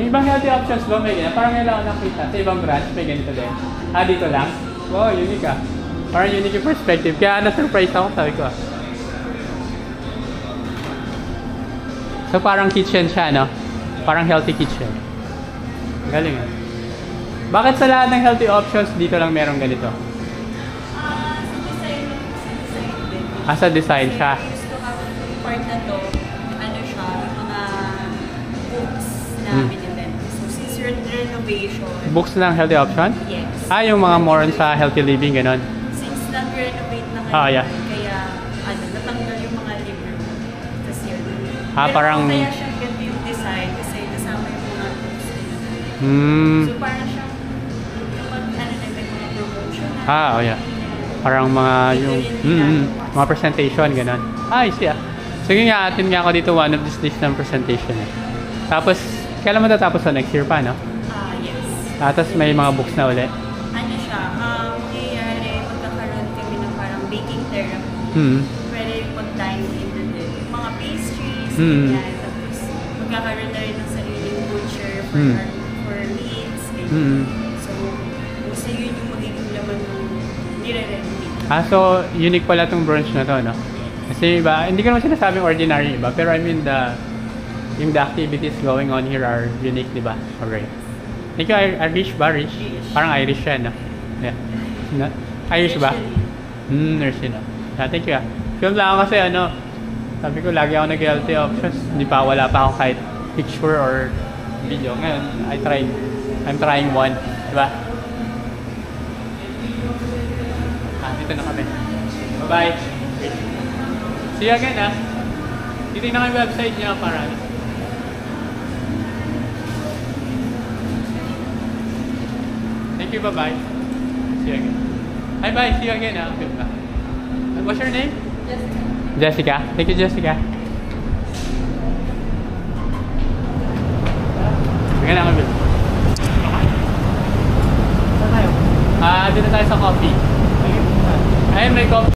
Yung ibang healthy options ba may ganyan? Parang ngayon lang ako nakita. Sa ibang branch may ganito din. Dito lang? Wow, unique ah. Parang unique yung perspective. Kaya na-surprise ako, sabi ko ah. So parang kitchen siya, no? Parang healthy kitchen. Galing ah. Bakit sa lahat ng healthy options dito lang merong ganito? Sa design Sa design din. siya. Gusto ka part na to, ano siya, mga books na binibenta. So since renovation. Books lang healthy option? Yes. Yung mga more on sa healthy living, ganon. Since nag-renovate na ngayon, Yeah. kaya natanggal yung mga libre mo. Tapos yun. Pero Parang... kaya siya ganito yung design kasi kasama yung mga books nila. So parang siya, kapag may mga promotion na. Yeah. Parang mga yung mga presentation, ganon. I see ah. Sige nga, atin nga ako dito one of these days ng presentation. Tapos, kailan matatapos na? Next year pa, no? Yes. Tapos may mga books na ulit. Ano siya, mangyayari, magkakaroon kami ng parang baking therapy. Pwede mag-dine in na din. Yung mga pastries, ganyan. Tapos, magkakaroon na rin ng sariling butcher for meats. So, kasi yun yung magiging laman ng nire-renovate. So, unique pala itong brunch na to, no? Kasi iba, hindi ko naman sinasabing ordinary iba, pero I mean the activities going on here are unique, di ba? Okay. Thank you, Irish ba? Irish? Parang Irish yan, no? Yeah. No? Irish ba? Nurse yun, no? Thank you, ah. Feel lang ako kasi, sabi ko, lagi ako nag-healthy options. Wala pa akong kahit picture or video. Ngayon, I'm trying one, di ba? Dito na kami. Bye-bye. See you again, ah. Titignan ko yung website niya para Thank you, bye-bye. See you again. Bye-bye, see you again, ah. What's your name? Jessica. Jessica. Thank you, Jessica. Sige na kami. Saan tayo? Dito tayo sa coffee. Ayun, may coffee.